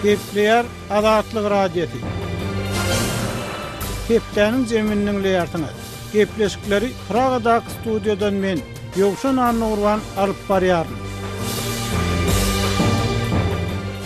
Gepleyer Azatlyk Radiosu. Hepdeniň jeminiň leýartyny. Gepleşikleri Pragadak studiodan men Ýogşan Arnurwan alyp barýaryn.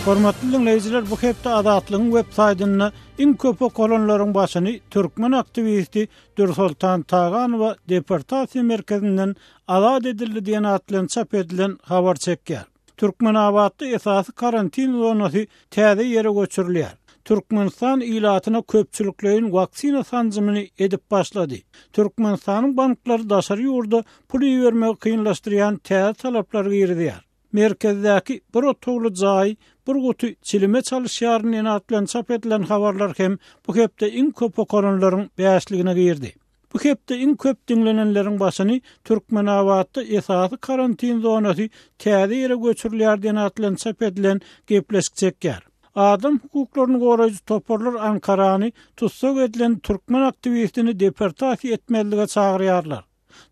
Hormatly dinleýijiler, bu hepde Azatlygyň web saýtyny iň köp okulanylaryň başyny türkmen aktivisti Dursultan Taganowa deportasiýa merkezinden azad edildi diýen atlan çap edilen habar çekýär. Türkmenabadda esasy karantin zonasy täze ýere göçürilýär. Türkmenistan ilatyna köpçüliklerin vaksina sanjymyny edip başlady. Türkmenistanyň banklary daşary ýurda pul bermegi kynlaşdyrýan täze talaplar girdiýär. Merkezdäki bir otogly jaý, bir guty çilime çalyşýaryny atlan çap edilen habarlar hem bu hepde iň köp okulanylaryň bäşligine girdi. Bu hepde iň köp dinlenenleriň başyny Türkmenabadda esasy karantin zonasy täze ýere göçürilýär diýen atlan çap edilen gepleşik çekýär. Adam hukuklaryny goraýjy toparlar Ankarany tutsak edilen türkmen aktivistini deportasiýa etmeligi çagyrýarlar.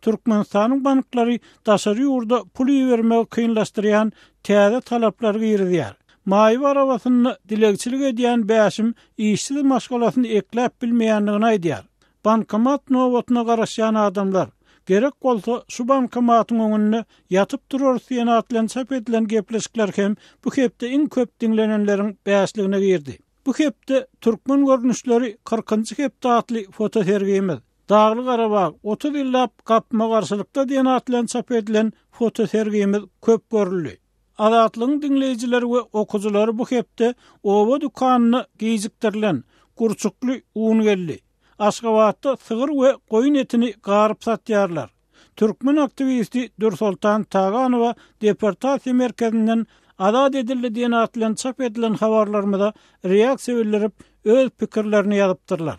Türkmenistanyň banklary daşary ýurda pul bermegi kynlaşdyrýan täze talaplar girdiýär. Maýyw arabasyny dilegçilik edýän bäşim işsiz maşgalasyny ekläp bilmeýändigini aýdýar. Bankomat nowatuna garaşýan adamlar gerek bolsa şu bankomatyň öňünde ýatyp durar diýen atlan çap edilen gepleşikler hem bu hepde iň köp dinlenenleriň bäşligine girdi. Bu hepde türkmen görnüşleri 40-njy hepde atly foto sergimiz. Dağly Garabag 30 ýyllap gapma garşylykda diýen atlan çap edilen foto sergimiz köp görüldi. Azatlygyň dinleýijileri we okuwçylary bu hepde owa dukanyny gijikdirilen gurçukly un geldi. Aşgabatda sygyr we goýun etini garyp satýarlar. Türkmen aktivisti Dursultan Taganowa deportasiýa merkezinden azad edildi diýen atlan çap edilen habarlarymyza reaksiýa bildirip öz pikirlerini ýazypdyrlar.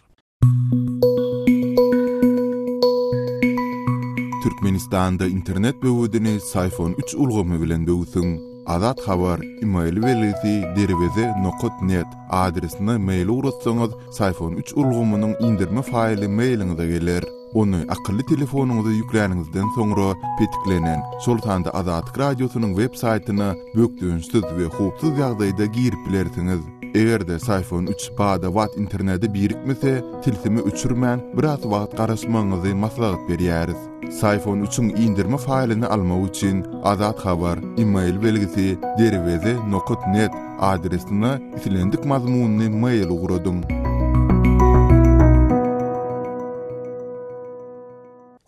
Türkmenistanda internet böwüdini Sayfon 3 ulgamy bilen böwüsüň. Azat habar email welisi derweze.net adresine mail uratsaňyz Sayfon 3 ulgamynyň indirme faýly mailiňize geler. Onu akylly telefonuňyza ýüklenigizden soňra petiklenen Sultanda Azatlyk Radiosynyň web saýtyna bökdüňsiz we hupsuz ýagdaýda girip bilersiňiz. Egerde Sayfon 3 bada wat interneti birikmese, tilsimi uçurman biraz wagt garaşmaňyzy maslahat berýäris. Sayfon 3'ün indirme faýlyny almak üçin Azat habar email belgisi derweze.net adresine isilendik mazmunny mail ugradyň.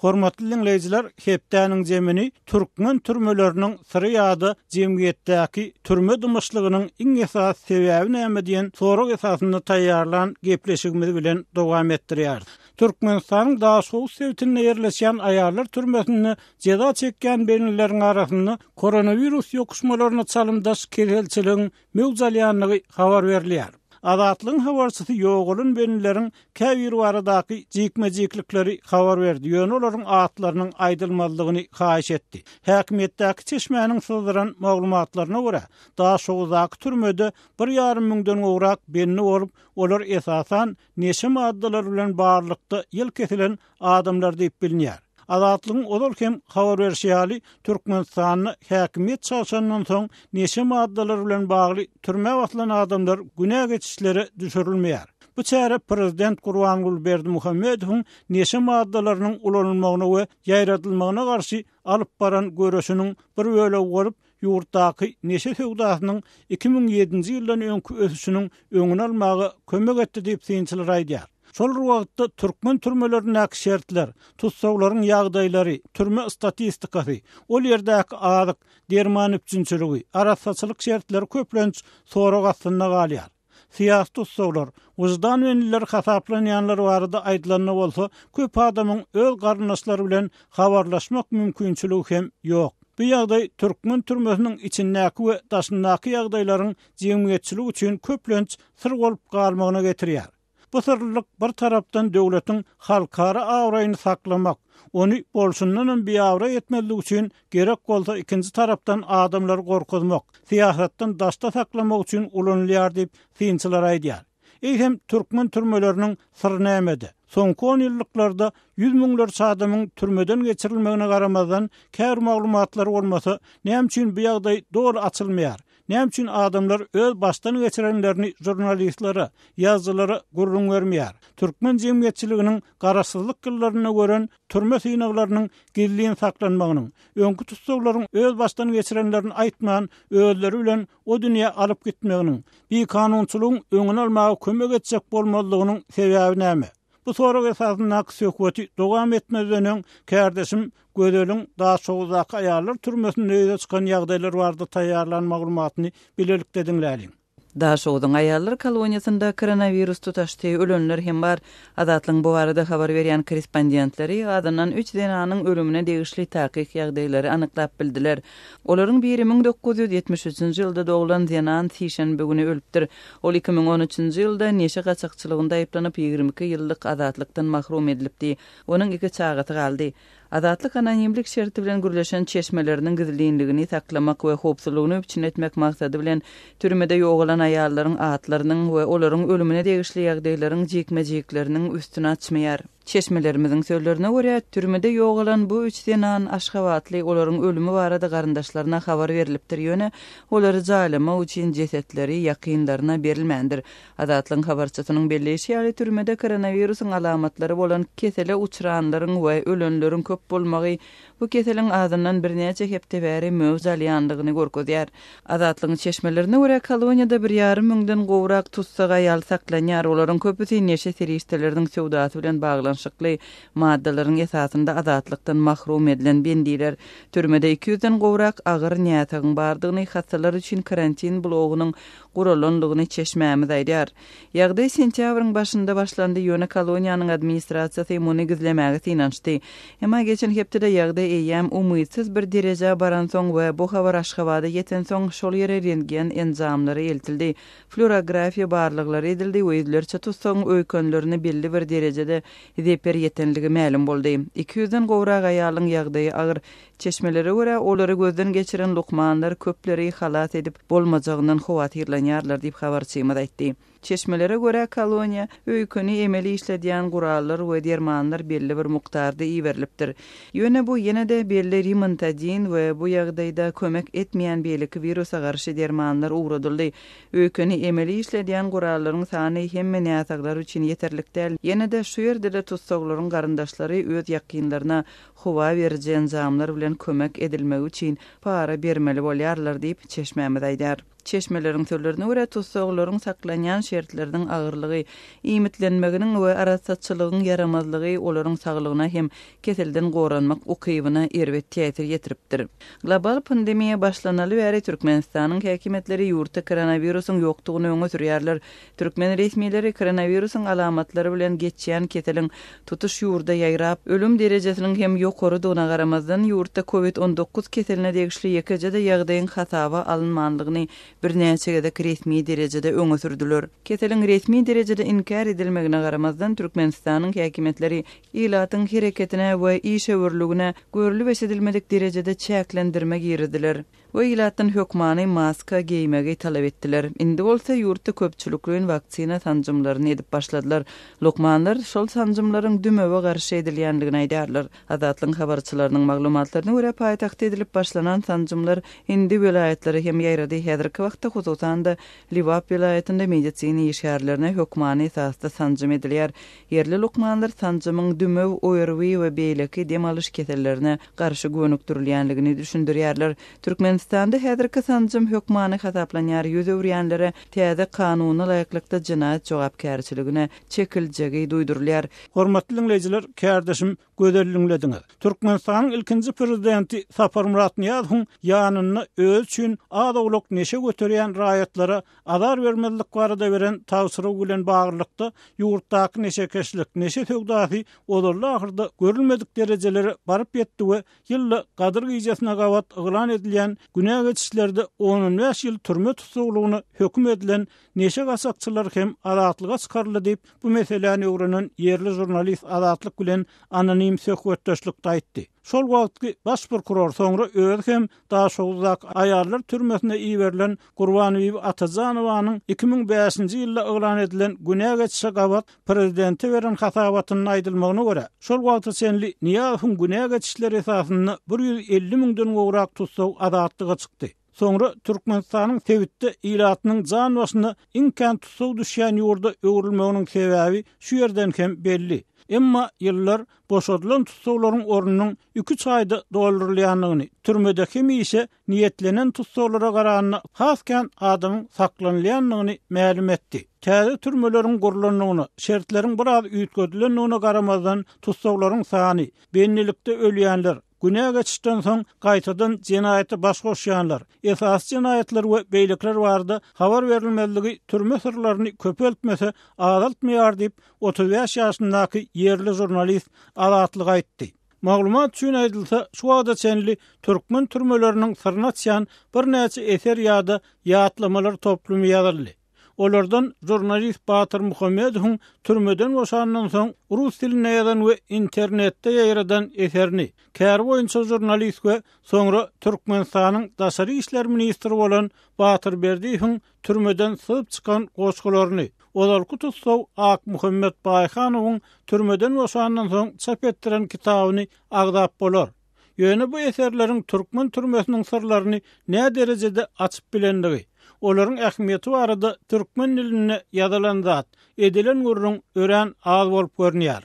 Hormatly dinleýijiler, hepdeniň jemini türkmen türmeleriniň syry ýady jemgyýetdäki türme dymyşlygynyň iň esas sebäbi näme diýen sorak esasyny taýýarlan gepleşigimiz bilen dowam etdirýär. Türkmenistanyň daha soňky sewtinde ýerleşýän aýarlar türmesinde jeda çekýän beýneleriň arasynda koronavirus ýokuşmalaryna çalymdaş keselçiligiň mewzalyanlygy habar berilýär. Azatlygyň habarçysy ýogulun beýneleriň käbir baradaky jikmejiklikleri habar berdi. Ýöne olaryň atlarynyň aýdylmalygyny haýyş etdi. Häkimetdäki çeşmäniň sözlerin maglumatlaryna görä, daha şowzaky türmede 1,5 müňden gowrak beýneli bolup, olar esasan neşe maddalar bilen barlykda ýyl kesilen adamlar diýip bilinýär. Azatlygyň olar hem habar berýäli Türkmenistanyň häkimet çalşandan soň neşe maddalar bilen bagly türme wasylan adamlar günä geçişleri düşürilmeýär. Bu çäre prezident Gurbanguly Berdimuhammedowyň neşe maddalarynyň ulanylmagyna we ýaýratylmagyna garşy alyp baran görüşiniň bir böle bolup ýurtdaky neşe sowdasynyň 2007-nji ýyldan öňkü ösüşiniň öňüni almagy kömek etdi diýip synçylar aýdýar. Şol wagtda türkmen türmeleriniň şertler, tutsaklaryň ýagdaýlary, türme statistikasy, ol ýerdäki adyk, derman üçinçiligi, arasaçylyk şertleri köplenç sorak astyna galýar. Siýasy tutsaklar, wyjdan wenliler hasaplanýanlar barada aýdylanyna bolsa, köp adamyň öz garnaşlary bilen habarlaşmak mümkinçiligi hem ýok. Bu ýagdaý türkmen türmesiniň içindäki we daşyndaky ýagdaýlaryň jemgyýetçiligi üçin köplenç syr bolup galmagyna getirýär. Bu sırlyk bir tarapdan döwletiň halkara awraýyny saklamak, onu bolşundan bir awra etmeligi üçin gerek bolsa ikinji tarapdan adamlary gorkutmak, siýasatdan daşda saklamak üçin ulanylýar diýip synçylar aýdýar. Hem türkmen türmeleriniň syry nämede? Soňky 10 ýyllyklarda 100 müňlerçe adamyň türmeden geçirilmegine garamazdan kär maglumatlar bolmasa, näme üçin bu ýagdaý dogry açylmaýar? Näme üçin adamlar öz başdan geçirenlerini jurnalistlere, yazılara gurrun vermeýär? Türkmen jemgyýetçiliginiň garaşsyzlyk gıllaryna gören türme synaklarynyň gizliň saklanmagynyň, öňkü tutsaglaryň öz başdan geçirenlerini aýtman, özleri bilen o dünýä alyp gitmeginiň, bir kanunçylygyň öňüne almagy kömek etjek bolmalygynyň sebäbi näme? Bu soru esasında söhbeti dowam etmezden kardeşim Gödeliň daha soğuzak ayarlar türmesinde çıkan ýagdaýlar bardy taýýarlan maglumatyny bilelik dedinläliň. Daşoğudun ayarlar koloniyasında koronavirus tutaştığı ölenler hem var. Adatlyň bu arada habar berýän korrespondentleri adynan 3 denanyň ölümüne degişli takyk ýagdaýlary anyklap bildiler. Olaryň biri 1973-nji ýylda doglan denan Tişen bugüni ölüpdir. Ol 2013-nji ýylda neşe gaçakçylygynda aýplanyp 22 ýyllyk azatlykdan mahrum edilipdi. Onuň 2 çagaty galdy. Adatlyk anonimlik şerti bilen gürleşen çeşmeleriniň gizliligini saklamak we howpsuzlygyny üçin etmek maksady bilen türmede ýogalan aýallaryň atlarynyň we olaryň ölümine degişli ýagdaýlaryň jekme-jekleriniň üstüne açmaýar. Çeşmelerimizin sözlerine göre türmede ýogalan bu 3 denan aşgabatly olaryň ölümi barada garyndaşlaryna habar berilipdir ýöne olary jaylama üçin jesetleri ýakynlaryna berilmändir. Adatlyň habarçysynyň belleşi türmede koronawirusyň alamatlary bolan kesele uçuranlaryň we ölenleriň köp bolmagy bu keseliň adından birnäçe hepde bäri möwzalyandygyny görkezýär. Adatlyň çeşmelerine göre koloniýada 1,5 müňden gowrak tutsag aýal saklanýar. Olaryň köpüsi neşe seriýetleriniň söwdasy bilen baglanşykly maddalaryň esasynda azatlykdan mahrum edilen bendiler. Türmede 200-den gowrak agyr niýatyň bardygyny hastalar üçin karantin blogunyň guralanlygyny çeşmämiz aýdýar. Ýagdaý sentýabryň başynda başlandy ýöne koloniýanyň administrasiýasy muny gizlemäge inançdy. Emma geçen hepde ýagdaý eýäm umydsız bir derejä baran soň we bu habar Aşgabatda ýeten soň şol ýere rentgen enzamlary eltildi. Fluorografiýa barlyklary edildi we ýüzlerçe tutsaň öýkenlerini belli bir derejede deper ýetenligi ma'lum boldy. 200-den gowrak aýalyň ýagdaýy agyr. Çeşmelere göre olary gözden geçiren lukmanlar köpleri halat edip bolmajagyndan howatyrlanýarlar diýip habarçymyz aýtdy. Çeşmelere göre koloniýa öýkeni emeli işledýän gurallar we dermanlar belli bir mukdarda iýerilipdir. Ýöne bu ýene-de belli rimentadin we bu ýagdaýda kömek etmeýän beýleki virusa garşy dermanlar ugradyldy. Öýkeni emeli işledýän gurallaryň sany hemme näsaglar üçin ýeterlik däl. Ýene-de şu ýerde tutsaglaryň garyndaşlary öz ýakynlaryna howa berýän zamlar bilen kömek edilmegi üçin para bermeli bolýarlar diýip çeşmämiz aýdýar. Çeşmeleriň sözlerine göre tutsaglaryň saklanýan şertleriniň agyrlygy, iýmitlenmeginiň we arasatçylygyň yaramazlygy olaryň saglygyna hem keselden goranmak ukybyna erbet täsir ýetiripdir. Global pandemiýa başlanaly bäri Türkmenistanyň häkimetleri ýurtda koronawirusyň ýokdugyny öňe sürýärler. Türkmen resmiýetleri koronawirusyň alamatlary bilen geçýän keseliň tutuş ýurda ýaýrap, ölüm derejesiniň hem ýokarydygyna garamazdan ýurtda COVID-19 keseline degişli ýekejede ýagdaýyň hasaba alınmanlygyny birnäçe gezek resmi derejede öňe sürdüler. Keseliň resmi derejede inkar edilmegine garamazdan Türkmenistanyň häkimetleri ilatyň hereketine we iş öwürlügine görülip esedilmedik derejede çäklendirme girdiler. We ilatyn hökmany maska giýmegi talap etdiler. Indi bolsa ýurtda köpçülikliň waksina sanjymlaryny edip başladylar. Lokmanlar şol sanjymlaryň dümöwe garşy edilýändigini aýdarlar. Adatlyň habarçylarynyň maglumatlaryna görä paýtagtda edilip başlanan sanjymlar indi welaýatlary hem ýaýrady. Häzirki wagtda hususan da Liwap welaýatynda medisini işgärlerine hökmany esasda sanjym edilýär. Yerli lokmanlar sanjymyň dümöw oýarwy we beýleki dem alyş kesellerine garşy gönükdirilýänligini düşündirýärler. Türkmenistanda häzirki sanjym hökmany hasaplanýar ýüz öwrýänlere täze kanuny laýyklykda jinaýat jogapkärçiligine çekiljegi duýdurulýar. Hormatly dinleýijiler, kardeşim gözelliňlediňiz. Türkmenistanyň ilkinji prezidenti Sapar Murat Niýazowyň ýanyny öz üçin adawluk neşe götürýän raýatlara azar bermezlik barada beren tawsyry bilen bagyrlykda ýurtdaky neşekeşlik, neşe söwdasy olarly ahyrda görülmedik derejelere baryp ýetdi we ýylly gadyr giýjesine gawat yglan edilýän günä geçişlerde 15 ýyl türme tutuklugyny hökm edilen neşe gasakçylar hem azatlyga çykarly diýip bu meseleni öwrenen yerli jurnalist azatlyk bilen anonim söhbetdeşlikde aýtdy. Şol wagtky baş prokuror soňra öz hem daha şowzak aýarlar türmesine iýerilen Gurbanowy Atajanowanyň 2005-nji ýylda yglan edilen günä geçişe gawat prezidenti beren hasabatynyň aýdylmagyna görä, şol wagtda senli Niýazowyň günä geçişleri esasynda 150 müňden gowrak tutsaw azatlyga çykdy. Sonra Türkmenistanyň Tewitde ilatynyň jan başyna imkan tutsaw düşýän ýurda öwrülmeginiň sebäbi şu ýerden hem belli. Emma ýyllar boşadylan tutsawlaryň ornunyň 2 aýda doldurulýanlygyny, türmedeki mişe niýetlenen tutsawlara garanyna haskan adamyň saklanýanlygyny ma'lum etdi. Täze türmeleriň gurulanyny, şertleriň biraz üýtgedilenligine garamazdan tutsawlaryň sany, bennilikde ölýänler, günä geçişden soň gaýtadan jenaýaty baş goşýanlar, esas jenaýatlar we beýlikler bardy. Habar berilmezligi türme sırlaryny köpeltmese azaltmaýar diýip 35 ýaşyndaky ýerli jurnalist azatlyk aýtdy. Maglumat üçin aýdylsa, şu wagtda çenli türkmen türmeleriniň sırrına çyan bir näçe eser ýa-da ýatlamalar toplumy ýazyldy. Olardan jurnalist Batyr Muhammedowyň türmeden boşandan soň rus diline ýazan we internetde ýaýradan eserini, kär boýunça jurnalist we soňra Türkmenistanyň daşary işler ministri bolan Batyr Berdiýewiň türmeden syp çykan goşgularyny, olarky tutsaw Ak Muhammed Baýhanowyň türmeden boşandan soň çap etdiren kitabyny agdap bolar. Ýöne bu eserleriň türkmen türmesiniň sırlaryny nä derejede açyp bilendigi, olaryň ähmiýeti barada türkmen diline ýazylan zat, edilen gurrun ören az bolup görnýär.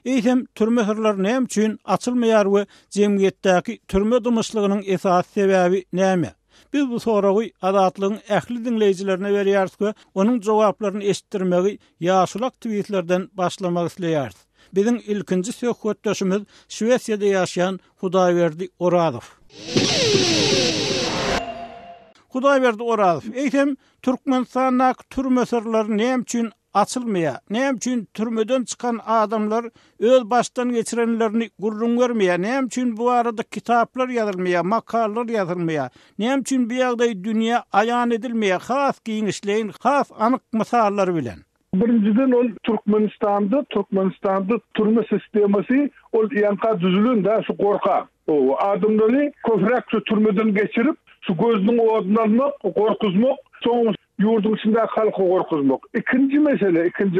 Eýsem türme sırlary näme üçin açylmaýar we jemgyýetdäki türme dymyşlygynyň esas sebäbi näme? Biz bu soragy adatlygyň ähli dinleýijilerine berýärys we onuň jogaplaryny eşitdirmegi ýaşulak tweetlerden başlamak isleýäris. Biziň ilkinji söhbetdeşimiz Şwesiýada ýaşaýan Hudaýberdi Oradow. Hudaýberdi Oradow, eýsem Türkmenistanyň türme sırlary näme üçin açylmaýar? Näme üçin türmeden çykan adamlar öz başdan geçirenlerini gurrun görmeýär? Näme üçin bu arada kitaplar ýazylmaýar, makalar ýazylmaýar? Näme üçin bu ýagdaý dünýä aýan edilmeýär? Has giňişleýin, has anyk misallar bilen. Birinciden ol Türkmenistanda türme sistemasi ol ýanka düzülünde şu gorka. O adamları köfrek şu türmeden geçirip şu gözünün odundan korkuzmak, soň ýurdun içinde halky korkuzmak. İkinci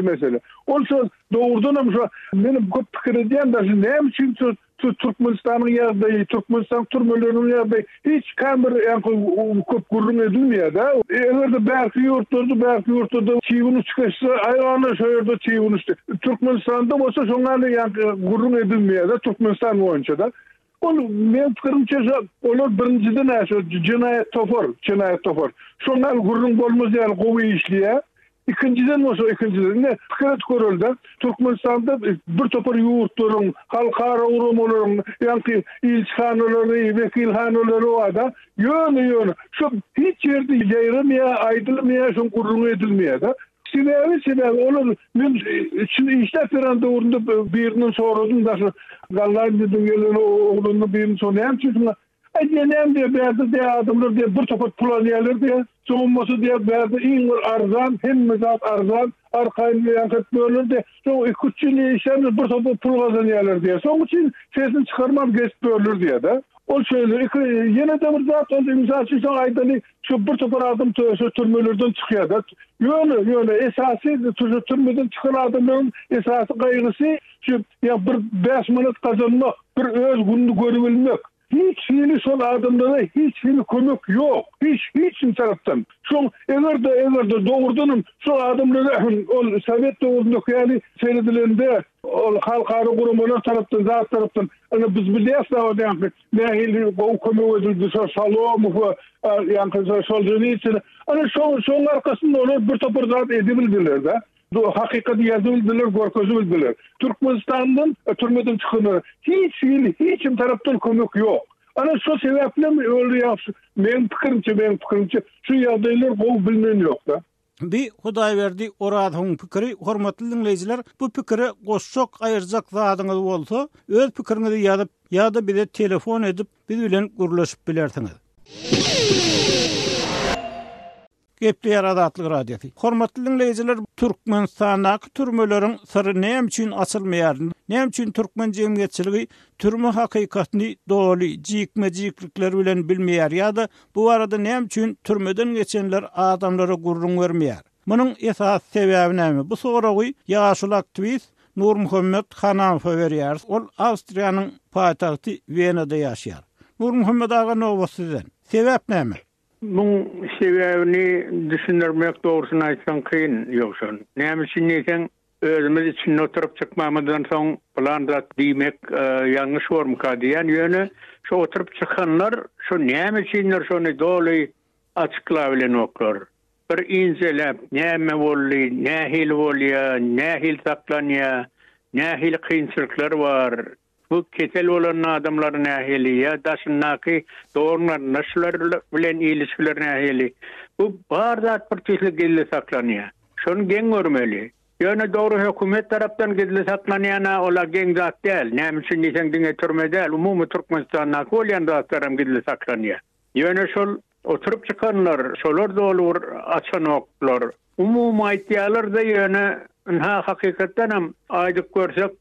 mesele. Olsa doğrudan hem şu benim köp pikir edýän da näme üçin Türkmenistanyň ýagdaýy, Türkmenistan türmeleriniň ýagdaýy hiç kämbir köp gurrun edilmeýär da. Egerde bäki ýurtlarda çiwini çykaşsa, aýany şeýerde çiwini çykdy. Türkmenistanda bolsa şoňa gurrun edilmeýär da Türkmenistan boýunça da. Men pikirimçe olar birinciden cinayet topar. Şoňa gurrun bolmaz gowy işliýär. İkinciden ne fikret görüldi. Türkmenistan'da bir topar yurtların, halkara urumların, yani ilçhanları, vekilhanları o da yönü. Şu hiç yerde yayılmaya, aydılmaya, şu kurulu edilmeye de. Sebebi olur. Şimdi işte veren doğrunda birinin sorudum da şu Gallar dedim gelene oğlunun birinin soruyorum. Çünkü Aydenem diye berdi adamlar diye bir topat planyalar diye soğunması diye berdi in arzan hem mezat arzan arkayını yankıt bölür diye so ikutçili işler bir topat pul kazanıyorlar diye soğun için sesini çıkarmam geç bölür diye de o şöyle yine de bir zat oldu imzası son aydalı şu bir topat adam şu türmelerden çıkıyor da yönü esası türmeden çıkan adamların esası kaygısı şu ya bir 5 minut kazanmak bir öz gününü görebilmek. Hiç son adamlara hiç kömek yok. Hiç taraftan. Şu everde doğrudanım şu adamlara o Sovet doğrundaki yani seyredilerinde o halkara kurumunun taraftan hani biz biliyoruz da yani nehirli o kömek edildi Salomov yani Solzhenitsyn hani şu arkasında onu bir topar zat edebildiler de. Hakikati yazıldılar, görkezildiler. Türkmenistan'dan türmeden çıkanlar hiç taraftan kömek yok. Ana şu sebeple mi öyle yapsın? Men pikirimçe şu ýagdaýlar gowy bilmen yok da. Bir Hudaýberdi Oradowyň pikiri, hormatly dinleýijiler, bu pikiri goşşok aýyrjak zadyňyz bolsa, öz pikiriňizi ýazyp ýa-da bize telefon edip biz bilen gurlaşyp bilersiňiz. Gepli Adatlyk radiosi. Hormatly dinleýijiler, Türkmenistanyň türmeleriň syry näme üçin açylmaýar? Näme üçin türkmen jemgyýetçiligi türme hakykatyny doly, jiklikler bilen bilmeýär ýa-da bu arada näme üçin türmeden geçenler adamlara gurrun bermeýär? Munyň esas sebäbi näme? Bu soragy ýaşulak tweet Nur Muhammed Hanafow berýär. Ol Awstriýanyň paýtagty Wienada ýaşaýar. Nur Muhammed aga nowa sizden. Sebäp näme? Bu sebebini düşünürmek doğrusunu aytsan kıyın yoksun. Näme isen özümüz için oturup çıkmamızdan son planda demek yanlış olmaka diýen ýöne şu oturup çıkanlar şu näme üçindir şonu doly açıklabilen oklar. Bir incelep näme bolly, nähil bolýar, nähil saklanýar, nähil kynçylyklar var. Bu ketel olan adamların nähili ya daşyndaky doğrular näşler bilen ilişkiler nähili. Bu barzat bir türlü gelle saklanýar. Şonu geň görmeli. Ýöne doğru hökümet tarapdan gelle saklanýana ola geň zat däl. Näme üçin diýsen diňe türmede umumy Türkmenistanda bolýan zatlaram gelle saklanýar. Ýöne şol oturup çıkanlar, şolar da olur açan oklar. Umumy aýtýarlar da ýöne hakikaten hem aydık görsek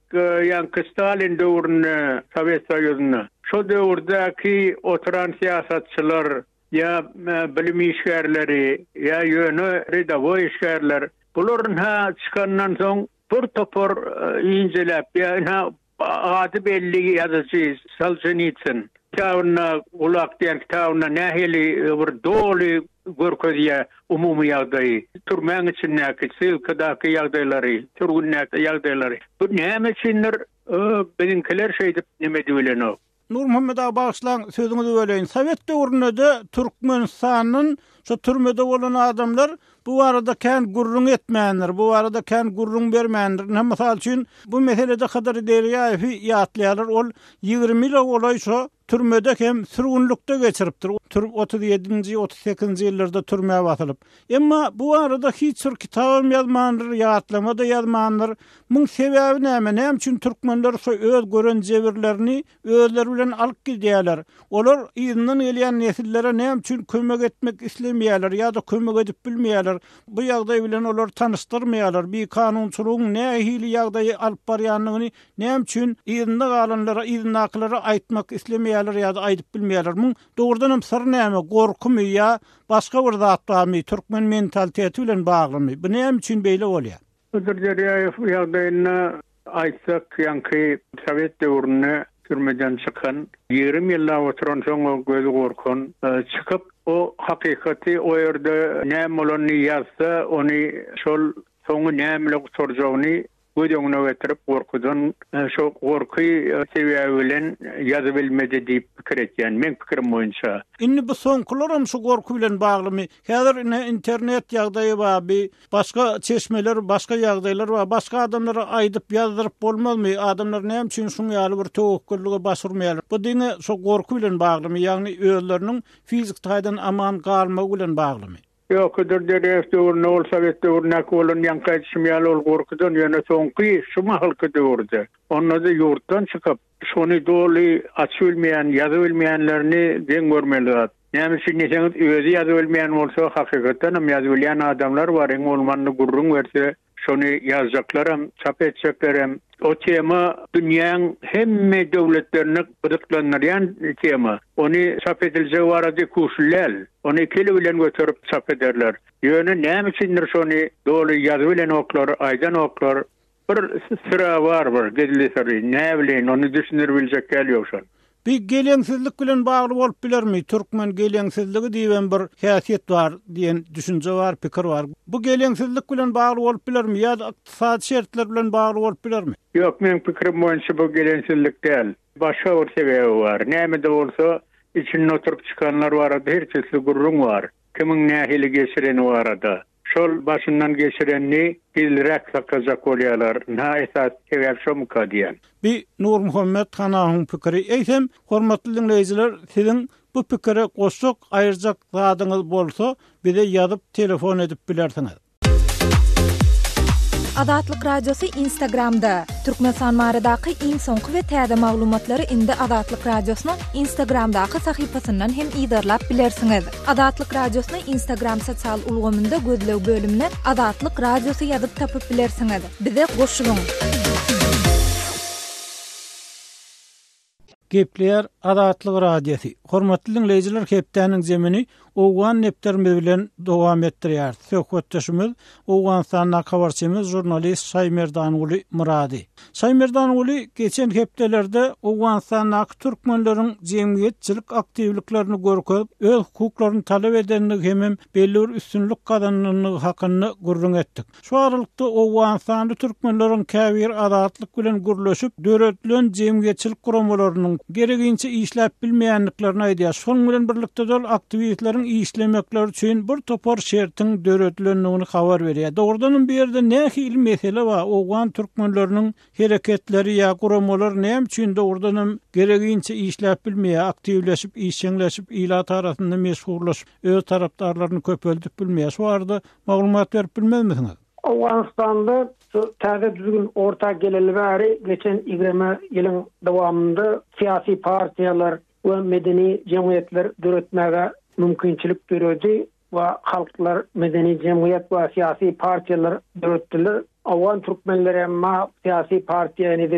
yani Stalin dövrünü, Sovyet Soyuzu'nu. Şu dövrdeki oturan siyasetçiler ya bilim işgärleri ya yönü redavo işgärler. Bunların çıkandan son bir topor incelep ya adı belli yazıcı Solzhenitsyn. Tavna ulak diyen tavna nähili bir doli görkezýär umumy ýagdaý. Türmäň içindäki sylkydaky ýagdaýlary, türgünnäki ýagdaýlary. Bu näme üçindir bizimkiler şeýdip näme diýilenok. Nur Muhammed ağa bağışlan sözüňizi böleýin. Sowet döwründe Türkmenistanyň şu türmede bolan adamlar bu arada kän gurrun etmändir, bu arada kän gurrun bermändir. Mesal üçin bu meselede Hadar Derýäewi ýatlaýarlar. Ol 20 ýyl olay şu türmede hem sürgünlükde geçiripdir. 37-nji 38-nji ýyllarda türmäge batylyp. Emma bu arada hiç bir kitabym ýazmandyr, ýatlama da ýazmandyr. Muň sebebi näme? Näme üçin türkmenler şu öz gören jebirlerini özleri bilen alyp gidýärler? Olar ýygynyň gelýän nesillere näme üçin kömek etmek islemýärler ýa-da kömek edip bilmeýärler? Bu ýagdaý bilen olar tanışdyrmaýarlar. Bir kanunçylygyň nähili ýagdaýy alyp barýanlygyny näme üçin ýygynyň galanlara, ýygnaklara aýtmak islemýärler ýa-da aýdyp bilmeýärler? Muň dogrudan hem sır näme? Gorkumy ýa başga bir zatdamy türkmen mentaliteti bilen baglymy? Bu näme üçin beýle bolýar? Hadar Derýäew ýagdaýyna aýtsak ýanky Sowet döwrüne türmeden çıkan 20 ýyllar oturan soň gözü gorkan çıkıp o hakykati o ýerde näme bolany ýazsa ony şol soňy näme sorjagyny gödüňe getirip gorkudan şo gorky sebebi bilen ýazyp bilmedi diýip pikir etýän. Men pikirim boýunça. Inni bu soňkular şu gorku bilen baglymy. Häzir internet ýagdaýy bar, başga çeşmeler, başga ýagdaýlar bar. Başga adamlara aýdyp ýazdyryp bolmazmy? Adamlar näme üçin şuň ýaly bir tewekkulligi başurmaýarlar? Bu diňe şu gorku bilen baglymy, ýagny özleriniň fizik taýdan aman galmagy bilen baglymy? Yok, Hadar Derýäew döwründe ol Sowet döwrüne bolan ýanky etşmeýär ol gorkudan ýöne soňky şuma halky döwürde. Onda da ýurtdan çykyp şonu doly açyp bilmeýän, ýazyp bilmeýänlerini deň görmelidir. Näme üçin diýseniz özi ýazyp bilmeýän bolsa hakykatdan hem ýazyp bilýän adamlar bar. Olmanly gurrun berse şonu ýazjaklar hem çap etjekler hem o tema dünýäň hemme döwletlerini gıdıklanýan tema. Onu çap edilse warady kuşlel. Onu keli bilen götürüp çap ederler. Ýöne näme üçindir şonu doly ýazyp bilen oklar, aýdan oklar bir sıra var gedilýär. Näme bilen onu düşünür biljek gelýär. Bir geleňsizlik bilen bagly bolup bilermi? Türkmen geleňsizligi diýen bir häsiýet bar diýen düşünje bar, pikir bar. Bu geleňsizlik bilen bagly bolup bilermi ýa-da ykdysady şertler bilen bagly bolup bilermi? Ýok, men pikirim boýunça bu geleňsizlik däl. Başga bir sebebi bar. Näme de bolsa içinde oturup çıkanlar var, her çeşitli gurrun var. Kimin nähili geçireni var da. Şol başından geçirenni dilrek sakacak bolýarlar. Na esas sebäp şo mukadiýan. Bir Nur Muhammed Hanahyň pikiri. Eýsem, hormatly dinleýijiler, siziň bu pikire goşuk aýyrjak zadyňyz bolsa, bize ýazyp telefon edip bilersiňiz. Adatlyk radiosu Instagramda. Türkmenistan maradaky iň soňky we täze maglumatlary indi Adatlyk radiosynyň Instagramdaky sahypasyndan hem ýydarlap bilersiňiz. Adatlyk radiosynyň Instagram sosial ulgamynda gözlew bölümine Adatlyk radiosu ýazyp tapyp bilersiňiz. Bize goşulyň. Gepler Adatlyk radiosu. Hormatly dinleýijiler, hepdeniň zemini Owan nepterimiz bilen dowam etdirýär. Söhbetdeşimiz Owganstandan habarçymyz jurnalist Şaýmerdan uly Murady. Şaýmerdan uly geçen hepdelerde Owganstandaky türkmenleriň jemgyýetçilik aktivliklerini görkezip, öz hukuklaryny talap edenligi hem belli bir üstünlük kazananlygy hakyny gurrun etdik. Şu aralykda Owganstanda türkmenleriň käbir adatlyk bilen gürleşip, döretlen jemgyýetçilik guramalarynyň gereginçe işläp bilmeýänliklerini aýdýar. Şonuň bilen birlikde aktivistleriň işlemekleri üçin bir topar şertin döretlenligini habar berýär. Doğrudan bir yerde näki il mesele bar. Owgan türkmenleriniň hereketleri ýa guramalar näme üçin doğrudan gereginçe işläp bilmeýär, aktivleşip, işçileşip, ilat arasynda meşgullaşyp, öz tarapdarlaryny köpeltip bilmeýär. Şu arada maglumat berip bilmezmisiniz? Owganstanda täze düzgün orta geleli bäri geçen 20 ýylyň dowamında siyasi partiýalar we medeni jemgyýetler döretmäge mümkinçilik berdi we halklar medeni jemgyýet we siyasi partiýalar döretdiler. Owgan türkmenleri emma siyasi partiýany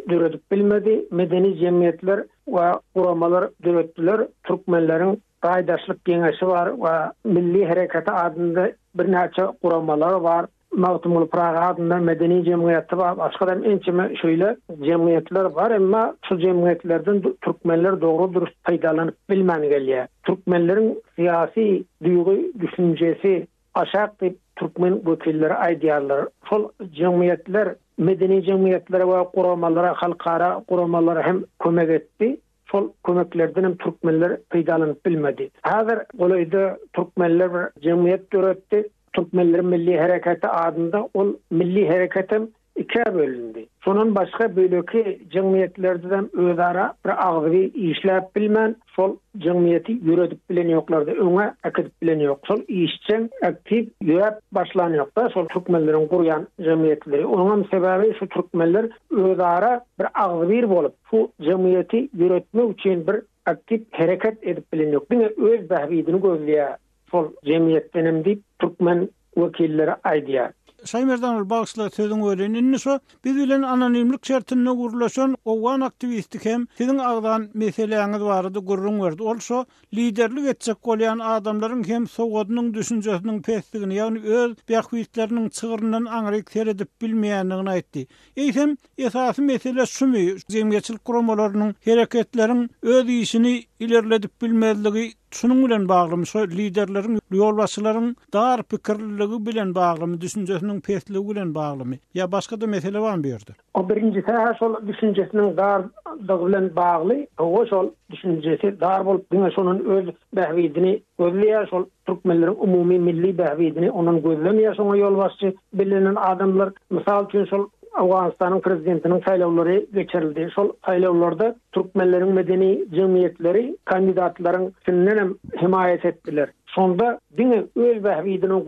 döretip bilmedi. Medeni jemgyýetler we guramalar döretdiler. Türkmenleriň gaýdaşlyk geňeşi bar we milli hereketi adynda bir näçe guramalar bar. Mawtumul Praga adında medeni jemgyýeti bar. Başgadan ençeme şöyle jemgyýetler bar, emma şu jemgyýetlerden türkmenler dogry dürüst faydalanyp bilmän gelýär. Türkmenleriň siyasi duýgy, düşünjesi aşak diýip türkmen wekilleri aýdýarlar. Şol jemgyýetler medeni jemgyýetlere we guramalara, halkara guramalara hem kömek etdi. Şol kömeklerden hem türkmenler faydalanyp bilmedi. Häzir golayda türkmenler jemgyýet döretdi. Türkmenlerin milli hareketi adında ol milli hareketim ikiye bölündü. Sonun başka bölüki cemiyetlerden özara bir ağzı işlep bilmän, sol cemiyeti yürüdüp bilen yoklardı. Öňe akıtıp bilen yok. Sol işçen aktif yürüp başlan yokta. Sol Türkmenlerin kuryan cemiyetleri. Onun sebebi şu Türkmenler özara bir ağzı bir bolup şu cemiyeti yürütmek için bir aktif hareket edip bilen yok. Dine öz behbidini gözleýär. Sol cemiyetten deyip Türkmen vekilleri aýdýar. Şaýmerdan bagşla sözüň öýrenini şo biz bilen anonimlik şertine gurlaşan Owgan aktivistik hem siziň agdan meseleňiz bardy gurrun berdi. Ol şo liderlik etjek bolýan adamlaryň hem sowadynyň düşünjesiniň pesdigini, ýagny öz beýakwytlarynyň çygyryndan aňryk seredip bilmeýänligini aýtdy. Eýsem esasy mesele şumy, jemgyýetçilik guramalarynyň hereketleriň öz işini ilerledip bilmezligi şunun bilen baglymy, şo liderleriň, ýolbaşçylaryň dar pikirligi bilen baglymy, düşünjesiniň pestligi bilen baglymy. Ya başga da mesele barmy bu ýerde? O birincisi şol düşünjesiniň dardygy bilen bagly. O şol düşünjesi dar bolup, diňe şonun öz behbidini gözleýär, şol türkmenleriň umumy milli behbidini onuň gözlemeýär. Şoňa ýolbaşçy bilinen adamlar, mysal üçin şol Awganistanyň prezidentiniň saýlawlary geçirildi. Şol saýlawlarda türkmenleriň medeni jemgyýetleri kandidatlaryň sinden himayet etdiler. Sonda diňe öz behbidini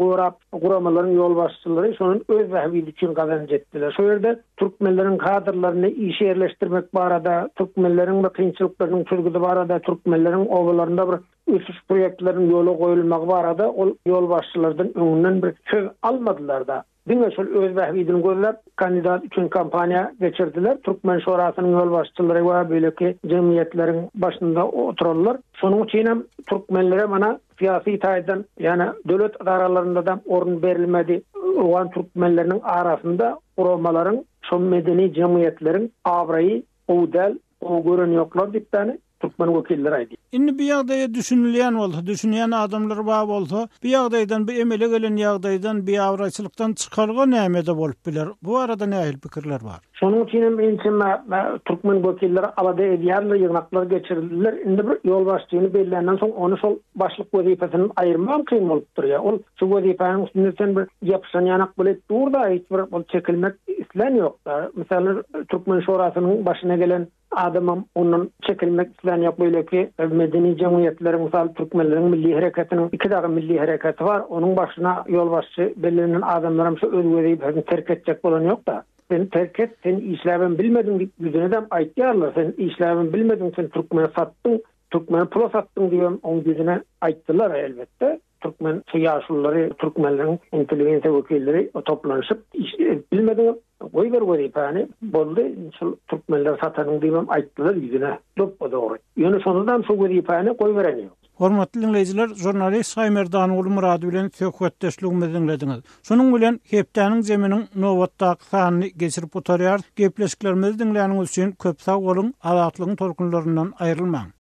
guramalaryň ýolbaşçylary şonun öz behbidi üçin gazanç etdiler. Şo ýerde türkmenleriň kadrlaryny işe ýerleşdirmek barada, türkmenleriň kynçylyklarynyň çözgüdi barada, türkmenleriň owalarynda bir ösüş proýektleriniň ýola goýulmagy barada ol ýolbaşçylardan öňünden bir söz almadylar da. Diňe şol öz behbidini gözläp kandidat üçin kampaniýa geçirdiler. Türkmen şorasynyň ýolbaşçylary we beýleki jemgyýetleriň başynda oturarlar. Şonuň üçin hem türkmenlere mana siyasi taýdan, ýani döwlet idaralarynda da orun berilmedi. Owgan türkmenleriniň arasynda guramalaryň, şo medeni jemgyýetleriň abraýy, owdal, o gören ýoklar diýip täne Türkmen vekilleri aýdy. Indi bu ýagdaýa düşünilýän bolsa, düşünýän adamlar bar bolsa, bu ýagdaýdan, bu emele gelen ýagdaýdan, bu ýawraçylykdan çykarga näme-de bolup biler? Bu arada nähil pikirler bar? Şonuň üçin men Türkmen vekilleri alada edýärler, ýygnaklar geçirildiler. Indi bir ýolbaşçyny belländen soň onu şol başlyk wezipesinden aýyrmak kyn bolup durýar. Ol şu wezipanyň üstünden bir ýapşan ýanak bolet durda, hiç bir bol çekilmek islen ýok. Mesela Türkmen şorasynyň başyna gelen adamam onun çekilmek islen ýok, beýleki medeni jemgyýetler, misal türkmenleriň milli hareketiniň iki dagy milli hareketi bar. Onuň başyna ýolbaşçy belirlenen adamlarym şu öz wezipesini terk etjek bolan ýok da. Sen terk et, sen işläben bilmedin diýip yüzüne dem aýtýarlar. Sen işläben bilmedin, sen türkmen satdyň, türkmen pul satdyň diýip onuň yüzüne aýtdylar elbetde. Türkmen siýaşçylary, türkmenleriň inteligensiýa wekilleri toplanýyp bilmedin, goýber wezipany boldy, şu türkmenler satanyň diýip aýtdylar yüzüne. Dop dogry. Ýöne sonundan şu wezipany goýberen ýok. Hormatly dinleyijiler, jurnalist Saymerdan Ulu Murad bilen söhbetdeşligimizi dinlediňiz. Şonuň bilen hepdäniň zeminiň nowatdaky sanyny geçirip otarýar. Gepleşiklerimizi dinleýäniňiz üçin köp sag bolun. Azatlygyň torkunlaryndan aýrylmaň.